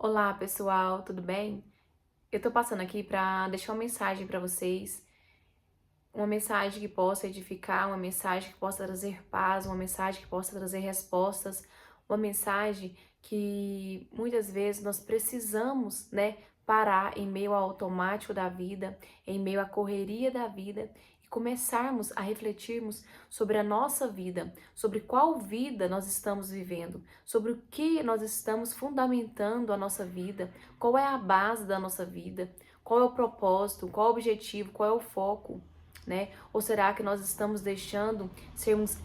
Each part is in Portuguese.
Olá, pessoal, tudo bem? Eu tô passando aqui para deixar uma mensagem para vocês, uma mensagem que possa edificar, uma mensagem que possa trazer paz, uma mensagem que possa trazer respostas, uma mensagem que muitas vezes nós precisamos, parar em meio ao automático da vida, em meio à correria da vida e começarmos a refletirmos sobre a nossa vida, sobre qual vida nós estamos vivendo, sobre o que nós estamos fundamentando a nossa vida, qual é a base da nossa vida, qual é o propósito, qual é o objetivo, qual é o foco, né? Ou será que nós estamos deixando sermos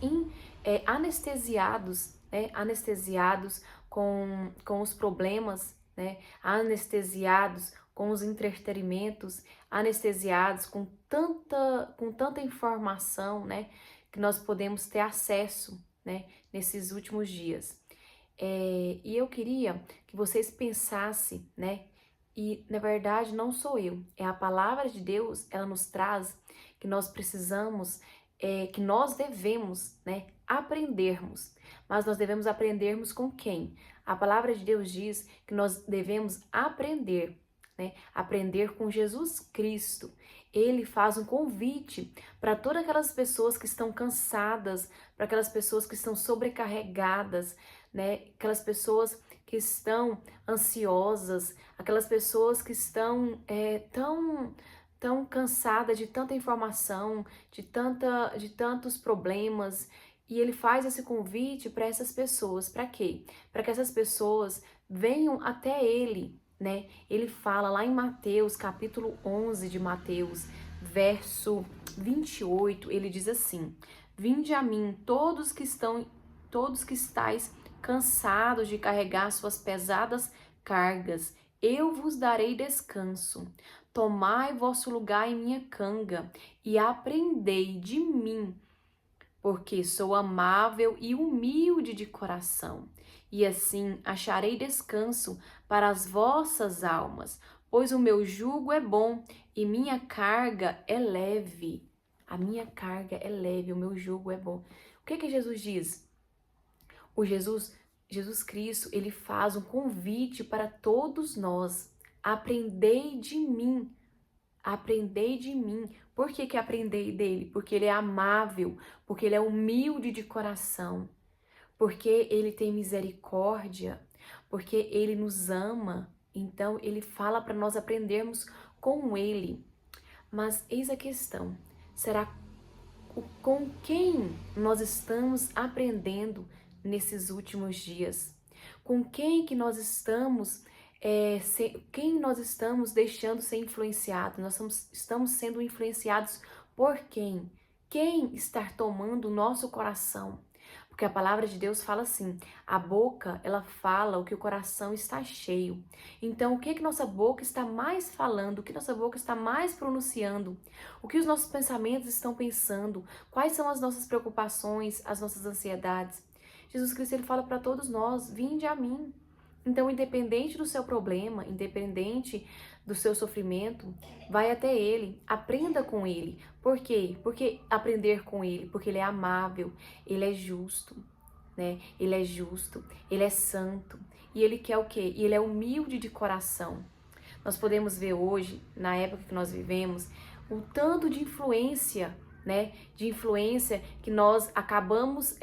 anestesiados, né? Anestesiados com os problemas, né? Anestesiados com os entretenimentos, anestesiados com tanta informação, né? Que nós podemos ter acesso, né? Nesses últimos dias. E eu queria que vocês pensassem, né? E na verdade não sou eu, é a palavra de Deus, ela nos traz que nós precisamos, que nós devemos, né, aprendermos. Mas nós devemos aprendermos com quem? A palavra de Deus diz que nós devemos aprender, né? Aprender com Jesus Cristo. Ele faz um convite para todas aquelas pessoas que estão cansadas, para aquelas pessoas que estão sobrecarregadas, né? Aquelas pessoas que estão ansiosas, aquelas pessoas que estão tão cansadas de tanta informação, de tantos problemas. E ele faz esse convite para essas pessoas. Para quê? Para que essas pessoas venham até ele, né? Ele fala lá em Mateus, capítulo 11 de Mateus, verso 28, ele diz assim: Vinde a mim, todos que estáis cansados de carregar suas pesadas cargas, eu vos darei descanso. Tomai vosso lugar em minha canga e aprendei de mim, porque sou amável e humilde de coração, e assim acharei descanso para as vossas almas, pois o meu jugo é bom e minha carga é leve. A minha carga é leve, o meu jugo é bom. O que Jesus diz? O Jesus Cristo, ele faz um convite para todos nós. Aprendei de mim. Aprendei de mim. Por que aprendei dele? Porque ele é amável, porque ele é humilde de coração, porque ele tem misericórdia, porque ele nos ama. Então ele fala para nós aprendermos com ele. Mas eis a questão: será com quem nós estamos aprendendo nesses últimos dias? Com quem que nós estamos, quem nós estamos deixando ser influenciados? Estamos sendo influenciados por quem? Quem está tomando o nosso coração? Porque a palavra de Deus fala assim: a boca, ela fala o que o coração está cheio. Então, o que nossa boca está mais falando? O que nossa boca está mais pronunciando? O que os nossos pensamentos estão pensando? Quais são as nossas preocupações, as nossas ansiedades? Jesus Cristo, ele fala para todos nós: vinde a mim. Então, independente do seu problema, independente do seu sofrimento, vai até ele, aprenda com ele. Por quê? Porque aprender com ele, porque ele é amável, ele é justo, né? Ele é justo, ele é santo. E ele quer o quê? E ele é humilde de coração. Nós podemos ver hoje, na época que nós vivemos, o tanto de influência, né? De influência que nós acabamos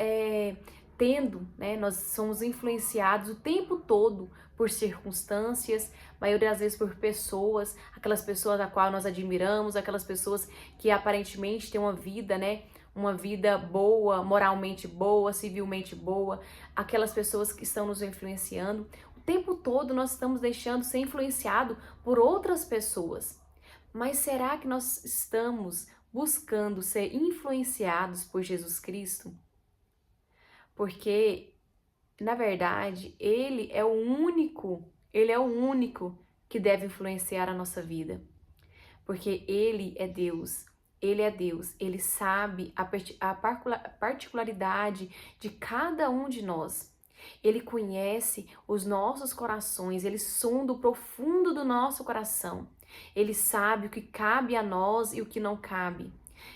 tendo, né? Nós somos influenciados o tempo todo por circunstâncias, maioria das vezes por pessoas, aquelas pessoas a qual nós admiramos, aquelas pessoas que aparentemente têm uma vida, né? Uma vida boa, moralmente boa, civilmente boa, aquelas pessoas que estão nos influenciando. O tempo todo nós estamos deixando ser influenciado por outras pessoas. Mas será que nós estamos buscando ser influenciados por Jesus Cristo? Porque, na verdade, ele é o único que deve influenciar a nossa vida. Porque ele é Deus. Ele é Deus, ele sabe a particularidade de cada um de nós. Ele conhece os nossos corações, ele sonda o profundo do nosso coração. Ele sabe o que cabe a nós e o que não cabe.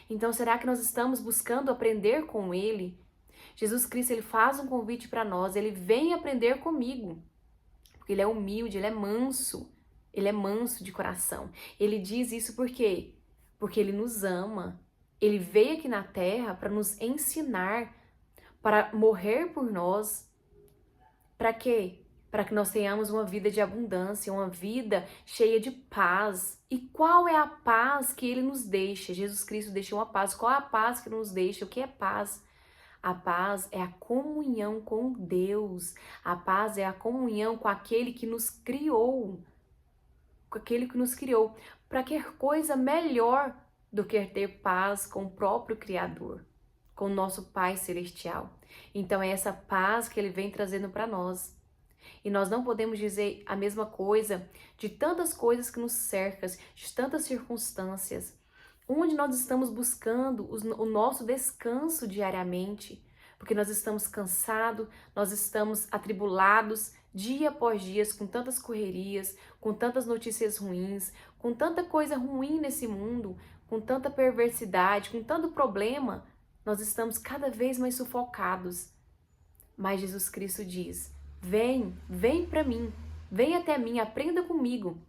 Então, será que nós estamos buscando aprender com ele? Jesus Cristo, ele faz um convite para nós, ele vem aprender comigo. porque ele é humilde, ele é manso de coração. Ele diz isso por quê? Porque ele nos ama. Ele veio aqui na terra para nos ensinar, para morrer por nós. Para quê? Para que nós tenhamos uma vida de abundância, uma vida cheia de paz. E qual é a paz que ele nos deixa? Jesus Cristo deixou uma paz. Qual é a paz que ele nos deixa? O que é paz? A paz é a comunhão com Deus. A paz é a comunhão com aquele que nos criou. Com aquele que nos criou. Para que coisa melhor do que ter paz com o próprio Criador, com o nosso Pai Celestial. Então é essa paz que ele vem trazendo para nós. E nós não podemos dizer a mesma coisa de tantas coisas que nos cercam, de tantas circunstâncias. Onde nós estamos buscando o nosso descanso diariamente, porque nós estamos cansados, nós estamos atribulados dia após dia com tantas correrias, com tantas notícias ruins, com tanta coisa ruim nesse mundo, com tanta perversidade, com tanto problema, nós estamos cada vez mais sufocados. Mas Jesus Cristo diz: vem para mim, vem até mim, aprenda comigo.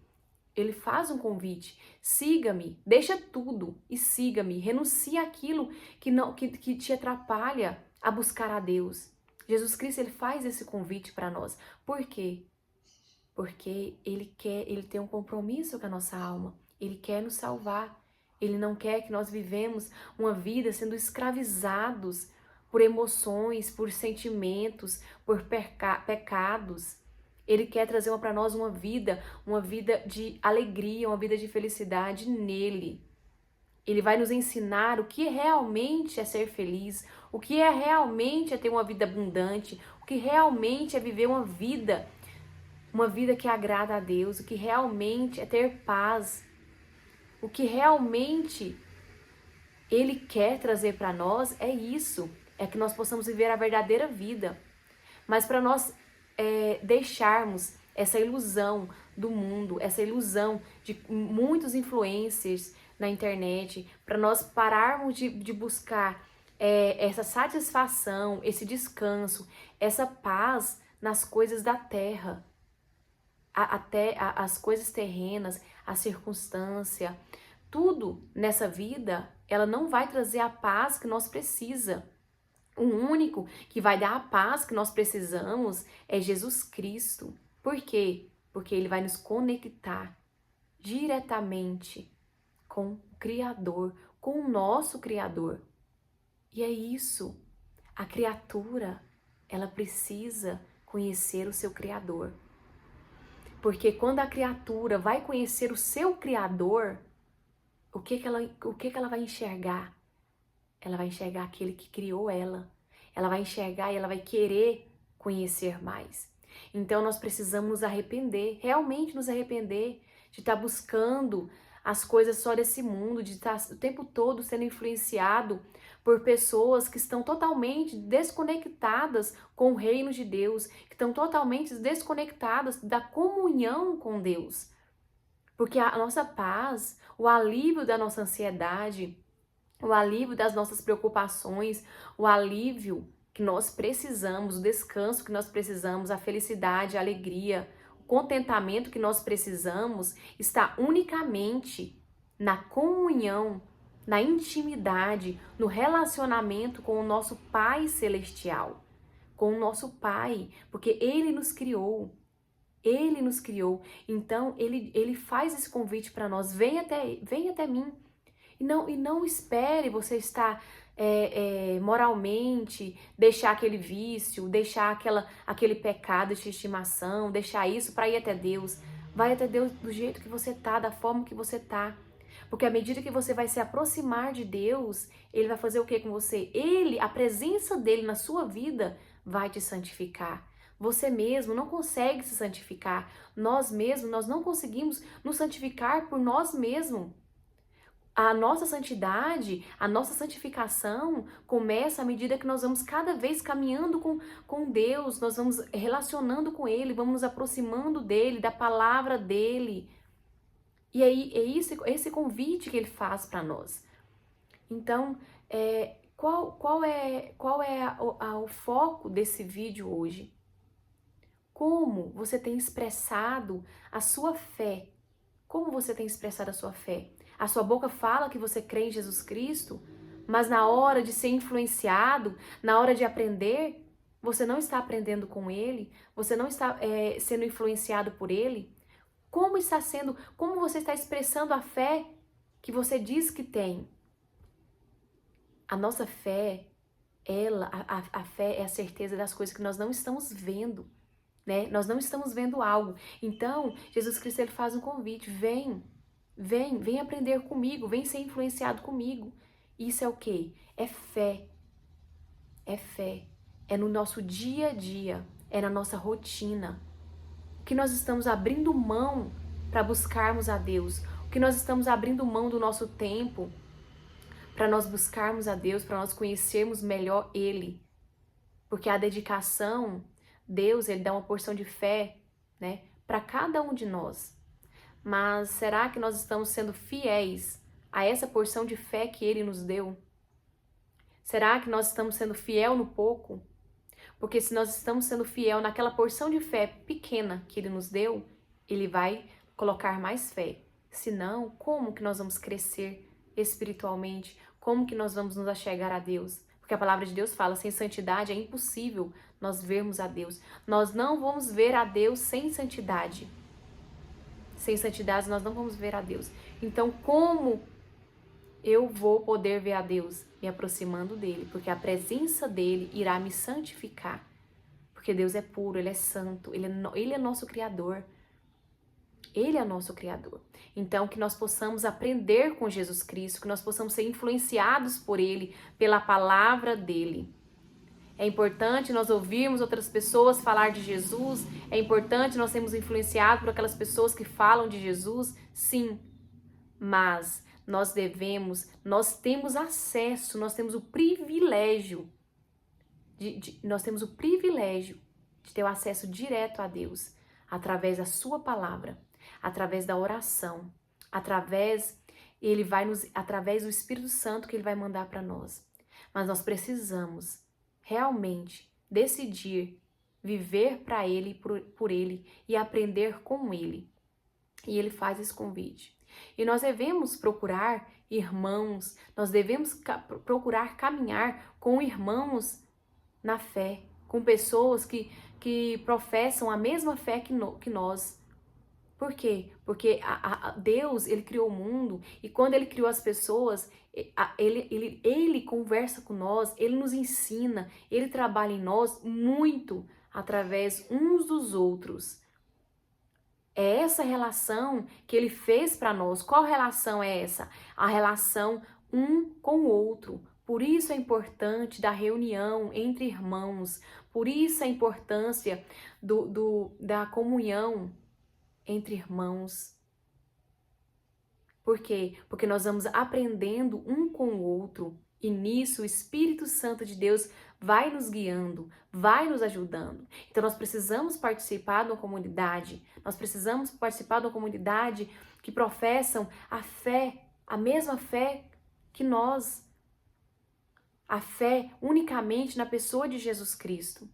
Ele faz um convite: siga-me, deixa tudo e siga-me, renuncie àquilo que te atrapalha a buscar a Deus. Jesus Cristo, ele faz esse convite para nós. Por quê? Porque ele tem um compromisso com a nossa alma. Ele quer nos salvar. Ele não quer que nós vivemos uma vida sendo escravizados por emoções, por sentimentos, por pecados. Ele quer trazer para nós uma vida de alegria, uma vida de felicidade nele. Ele vai nos ensinar o que realmente é ser feliz, o que é realmente é ter uma vida abundante, o que realmente é viver uma vida que agrada a Deus, o que realmente é ter paz, o que realmente ele quer trazer para nós é isso, é que nós possamos viver a verdadeira vida. Mas para nós deixarmos essa ilusão do mundo, essa ilusão de muitos influencers na internet, para nós pararmos de buscar essa satisfação, esse descanso, essa paz nas coisas da terra, até as coisas terrenas, a circunstância, tudo nessa vida, ela não vai trazer a paz que nós precisamos. O único que vai dar a paz que nós precisamos é Jesus Cristo. Por quê? Porque ele vai nos conectar diretamente com o Criador, com o nosso Criador. E é isso. A criatura, ela precisa conhecer o seu Criador. Porque quando a criatura vai conhecer o seu Criador, o que ela vai enxergar? Ela vai enxergar aquele que criou ela. Ela vai enxergar e ela vai querer conhecer mais. Então nós precisamos nos arrepender, realmente nos arrepender de estar buscando as coisas só desse mundo, de estar o tempo todo sendo influenciado por pessoas que estão totalmente desconectadas com o reino de Deus, que estão totalmente desconectadas da comunhão com Deus. Porque a nossa paz, o alívio da nossa ansiedade, o alívio das nossas preocupações, o alívio que nós precisamos, o descanso que nós precisamos, a felicidade, a alegria, o contentamento que nós precisamos está unicamente na comunhão, na intimidade, no relacionamento com o nosso Pai Celestial, com o nosso Pai, porque Ele nos criou. Ele nos criou. Então, Ele faz esse convite para nós: vem até mim. E não espere você estar moralmente, deixar aquele vício, deixar aquele pecado de estimação, deixar isso para ir até Deus. Vai até Deus do jeito que você tá, da forma que você tá. Porque à medida que você vai se aproximar de Deus, Ele vai fazer o que com você? A presença dEle na sua vida vai te santificar. Você mesmo não consegue se santificar. Nós mesmos, nós não conseguimos nos santificar por nós mesmos. A nossa santidade, a nossa santificação começa à medida que nós vamos cada vez caminhando com Deus, nós vamos relacionando com Ele, vamos nos aproximando dEle, da palavra dEle. E aí é esse convite que Ele faz para nós. Então, qual é o foco desse vídeo hoje? como você tem expressado a sua fé? Como você tem expressado a sua fé? A sua boca fala que você crê em Jesus Cristo, mas na hora de ser influenciado, na hora de aprender, você não está aprendendo com Ele, você não está sendo influenciado por Ele. Como você está expressando a fé que você diz que tem? A nossa fé, a fé é a certeza das coisas que nós não estamos vendo, né? Nós não estamos vendo algo. Então, Jesus Cristo ele faz um convite: vem aprender comigo, vem ser influenciado comigo. Isso é o quê? É fé. É fé. É no nosso dia a dia, é na nossa rotina. O que nós estamos abrindo mão para buscarmos a Deus? O que nós estamos abrindo mão do nosso tempo para nós buscarmos a Deus, para nós conhecermos melhor Ele? Porque a dedicação, Deus, ele dá uma porção de fé, né, para cada um de nós. Mas será que nós estamos sendo fiéis a essa porção de fé que ele nos deu? Será que nós estamos sendo fiel no pouco? Porque se nós estamos sendo fiel naquela porção de fé pequena que ele nos deu, ele vai colocar mais fé. Senão, como que nós vamos crescer espiritualmente? Como que nós vamos nos achegar a Deus? Porque a palavra de Deus fala, sem santidade é impossível nós vermos a Deus. Nós não vamos ver a Deus sem santidade. Sem santidade nós não vamos ver a Deus. Então, como eu vou poder ver a Deus? Me aproximando dele, porque a presença dele irá me santificar. Porque Deus é puro, ele é santo, ele é nosso Criador. Ele é nosso Criador. Então, que nós possamos aprender com Jesus Cristo, que nós possamos ser influenciados por Ele, pela palavra dEle. É importante nós ouvirmos outras pessoas falar de Jesus, é importante nós sermos influenciados por aquelas pessoas que falam de Jesus, sim. Mas nós temos acesso, nós temos o privilégio, nós temos o privilégio de ter o acesso direto a Deus, através da sua palavra, através da oração, através do Espírito Santo que ele vai mandar para nós. Mas nós precisamos realmente decidir viver para ele, por ele e aprender com ele. E ele faz esse convite. E nós devemos procurar irmãos, nós devemos procurar caminhar com irmãos na fé, com pessoas que professam a mesma fé que nós. Por quê? Porque Deus, ele criou o mundo e quando ele criou as pessoas, ele conversa com nós, ele nos ensina, ele trabalha em nós muito através uns dos outros. É essa relação que ele fez para nós. Qual relação é essa? A relação um com o outro. Por isso a importância da reunião entre irmãos. Por isso a importância da comunhão entre irmãos. Por quê? Porque nós vamos aprendendo um com o outro. E nisso o Espírito Santo de Deus vai nos guiando, vai nos ajudando. Então nós precisamos participar de uma comunidade, nós precisamos participar de uma comunidade que professam a fé, a mesma fé que nós. A fé unicamente na pessoa de Jesus Cristo.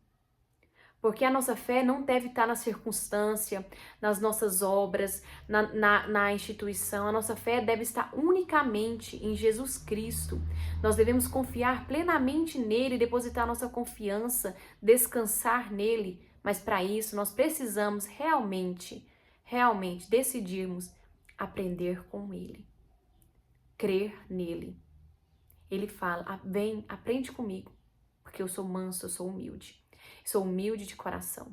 Porque a nossa fé não deve estar na circunstância, nas nossas obras, na instituição. A nossa fé deve estar unicamente em Jesus Cristo. Nós devemos confiar plenamente nele, depositar nossa confiança, descansar nele. Mas para isso nós precisamos realmente decidirmos aprender com ele, crer nele. Ele fala, vem, aprende comigo, porque eu sou manso, eu sou humilde. Sou humilde de coração,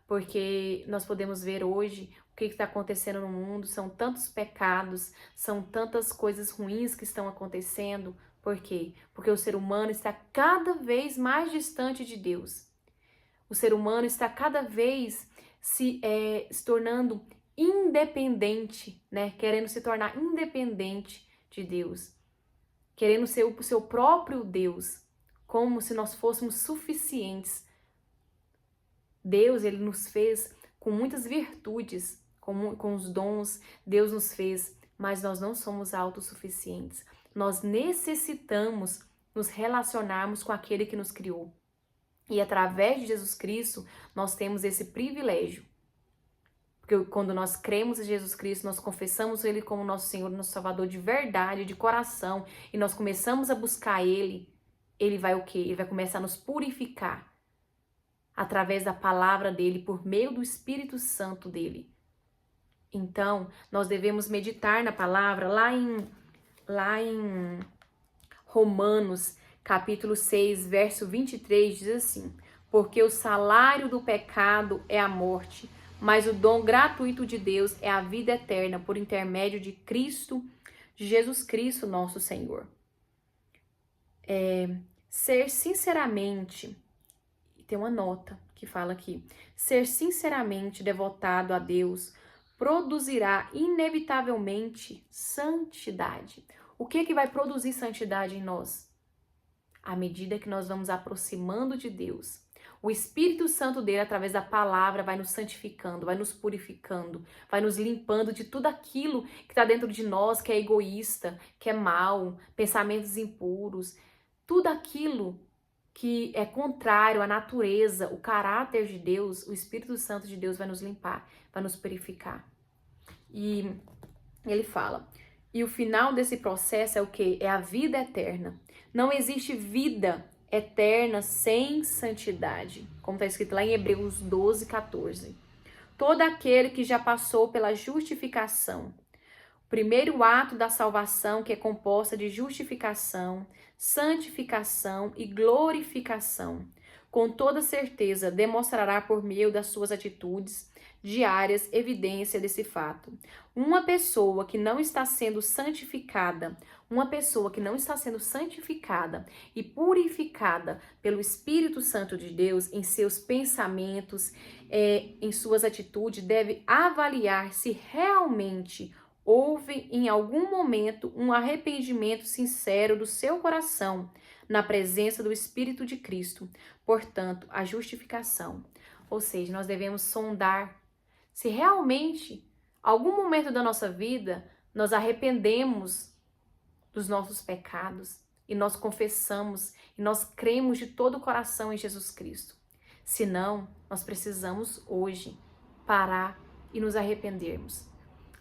porque nós podemos ver hoje o que está acontecendo no mundo, são tantos pecados, são tantas coisas ruins que estão acontecendo. Por quê? Porque o ser humano está cada vez mais distante de Deus. O ser humano está cada vez se tornando independente, né? Querendo se tornar independente de Deus, querendo ser o seu próprio Deus, como se nós fôssemos suficientes. Deus, ele nos fez com muitas virtudes, com os dons, Deus nos fez, mas nós não somos autossuficientes. Nós necessitamos nos relacionarmos com aquele que nos criou. E através de Jesus Cristo, nós temos esse privilégio. Porque quando nós cremos em Jesus Cristo, nós confessamos Ele como nosso Senhor, nosso Salvador de verdade, de coração, e nós começamos a buscar Ele, Ele vai o quê? Ele vai começar a nos purificar através da palavra dEle, por meio do Espírito Santo dEle. Então, nós devemos meditar na palavra lá em Romanos, capítulo 6, verso 23, diz assim: porque o salário do pecado é a morte, mas o dom gratuito de Deus é a vida eterna por intermédio de Jesus Cristo, nosso Senhor. Ser sinceramente, tem uma nota que fala aqui, ser sinceramente devotado a Deus produzirá inevitavelmente santidade. O que vai produzir santidade em nós? À medida que nós vamos aproximando de Deus. O Espírito Santo dele, através da palavra, vai nos santificando, vai nos purificando, vai nos limpando de tudo aquilo que está dentro de nós, que é egoísta, que é mal, pensamentos impuros, tudo aquilo que é contrário à natureza, o caráter de Deus, o Espírito Santo de Deus vai nos limpar, vai nos purificar. E ele fala, e o final desse processo é o quê? É a vida eterna. Não existe vida eterna sem santidade, como está escrito lá em Hebreus 12, 14. Todo aquele que já passou pela justificação, o primeiro ato da salvação, que é composta de justificação, santificação e glorificação, com toda certeza demonstrará por meio das suas atitudes diárias evidência desse fato. Uma pessoa que não está sendo santificada, e purificada pelo Espírito Santo de Deus em seus pensamentos, em suas atitudes, deve avaliar se realmente houve em algum momento um arrependimento sincero do seu coração na presença do Espírito de Cristo. Portanto, a justificação. Ou seja, nós devemos sondar se realmente, algum momento da nossa vida, nós arrependemos dos nossos pecados e nós confessamos e nós cremos de todo o coração em Jesus Cristo. Se não, nós precisamos hoje parar e nos arrependermos.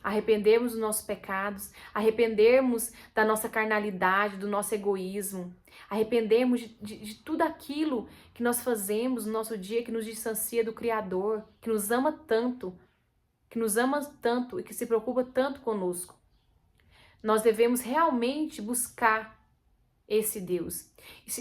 Arrependermos dos nossos pecados, arrependermos da nossa carnalidade, do nosso egoísmo, arrependermos de tudo aquilo que nós fazemos no nosso dia que nos distancia do Criador, que nos ama tanto e que se preocupa tanto conosco. Nós devemos realmente buscar esse Deus.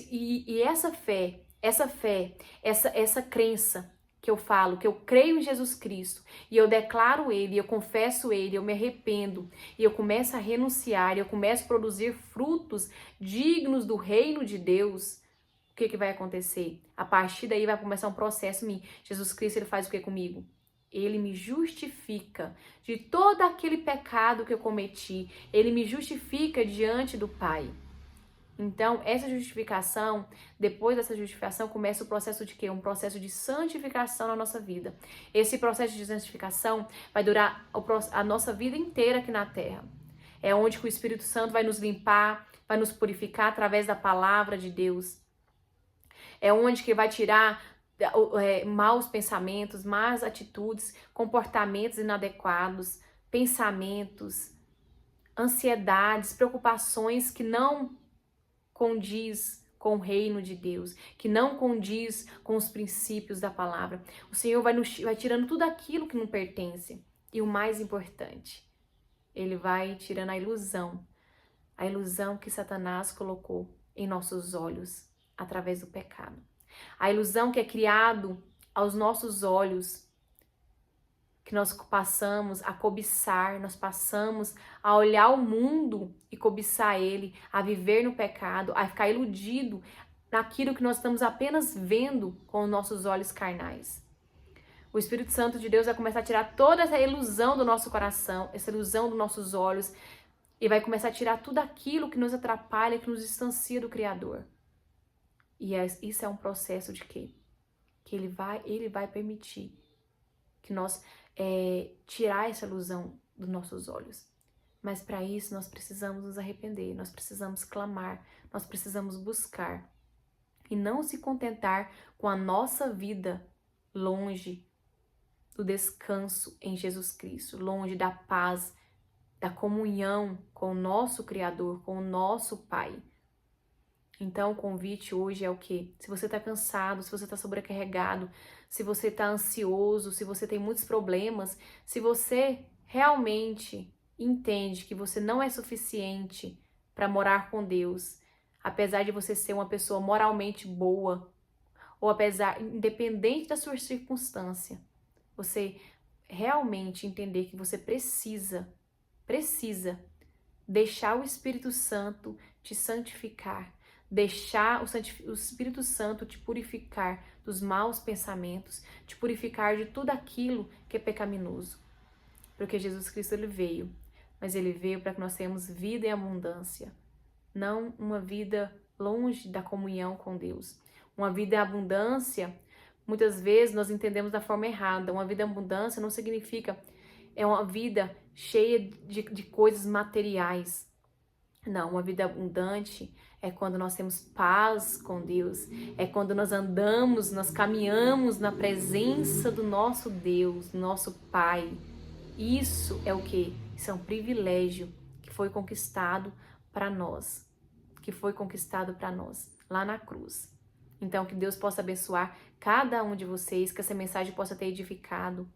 E essa fé, essa crença que eu falo, que eu creio em Jesus Cristo, e eu declaro Ele, eu confesso Ele, eu me arrependo, e eu começo a renunciar, e eu começo a produzir frutos dignos do reino de Deus, o que vai acontecer? A partir daí vai começar um processo em mim. Jesus Cristo, Ele faz o que comigo? Ele me justifica de todo aquele pecado que eu cometi. Ele me justifica diante do Pai. Então, essa justificação, depois dessa justificação, começa o processo de quê? Um processo de santificação na nossa vida. Esse processo de santificação vai durar a nossa vida inteira aqui na Terra. É onde que o Espírito Santo vai nos limpar, vai nos purificar através da palavra de Deus. É onde que vai tirar maus pensamentos, más atitudes, comportamentos inadequados, pensamentos, ansiedades, preocupações que não condiz com o reino de Deus, que não condiz com os princípios da palavra. O Senhor vai tirando tudo aquilo que não pertence. E o mais importante, Ele vai tirando a ilusão que Satanás colocou em nossos olhos através do pecado. A ilusão que é criado aos nossos olhos, que nós passamos a cobiçar, nós passamos a olhar o mundo e cobiçar ele, a viver no pecado, a ficar iludido naquilo que nós estamos apenas vendo com os nossos olhos carnais. O Espírito Santo de Deus vai começar a tirar toda essa ilusão do nosso coração, essa ilusão dos nossos olhos, e vai começar a tirar tudo aquilo que nos atrapalha, que nos distancia do Criador. E isso é um processo de quê? Que ele vai permitir que nós tirar essa ilusão dos nossos olhos. Mas para isso nós precisamos nos arrepender, nós precisamos clamar, nós precisamos buscar. e não se contentar com a nossa vida longe do descanso em Jesus Cristo, longe da paz, da comunhão com o nosso Criador, com o nosso Pai. Então, o convite hoje é o quê? Se você está cansado, se você está sobrecarregado, se você está ansioso, se você tem muitos problemas, se você realmente entende que você não é suficiente para morar com Deus, apesar de você ser uma pessoa moralmente boa, ou apesar, independente da sua circunstância, você realmente entender que você precisa deixar o Espírito Santo te santificar, deixar o Espírito Santo te purificar dos maus pensamentos, te purificar de tudo aquilo que é pecaminoso. Porque Jesus Cristo ele veio, mas ele veio para que nós tenhamos vida em abundância, não uma vida longe da comunhão com Deus. Uma vida em abundância, muitas vezes nós entendemos da forma errada. Uma vida em abundância não significa é uma vida cheia de coisas materiais. Não, uma vida abundante é quando nós temos paz com Deus, é quando nós andamos, nós caminhamos na presença do nosso Deus, do nosso Pai. Isso é o quê? Isso é um privilégio que foi conquistado para nós, lá na cruz. Então, que Deus possa abençoar cada um de vocês, que essa mensagem possa ter edificado.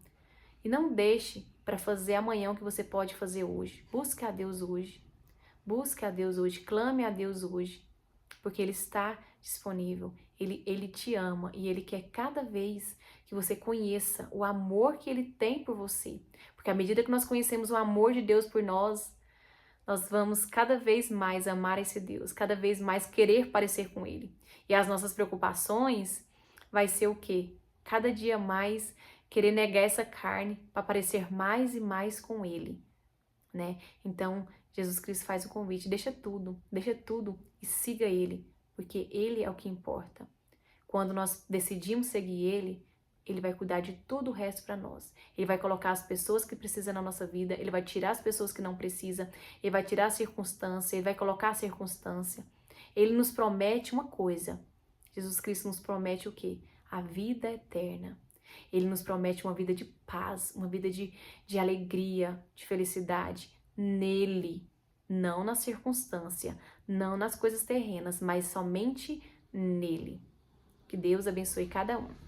E não deixe para fazer amanhã o que você pode fazer hoje. Busque a Deus hoje. Busque a Deus hoje, clame a Deus hoje, porque Ele está disponível, Ele te ama e Ele quer cada vez que você conheça o amor que Ele tem por você. Porque à medida que nós conhecemos o amor de Deus por nós, nós vamos cada vez mais amar esse Deus, cada vez mais querer parecer com Ele. E as nossas preocupações vai ser o quê? Cada dia mais querer negar essa carne para parecer mais e mais com Ele, né? Então, Jesus Cristo faz o convite, deixa tudo e siga Ele, porque Ele é o que importa. Quando nós decidimos seguir Ele, Ele vai cuidar de todo o resto para nós. Ele vai colocar as pessoas que precisam na nossa vida, Ele vai tirar as pessoas que não precisam, Ele vai tirar a circunstância, Ele vai colocar a circunstância. Ele nos promete uma coisa, Jesus Cristo nos promete o quê? A vida eterna. Ele nos promete uma vida de paz, uma vida de alegria, de felicidade nele, não na circunstância, não nas coisas terrenas, mas somente nele. Que Deus abençoe cada um.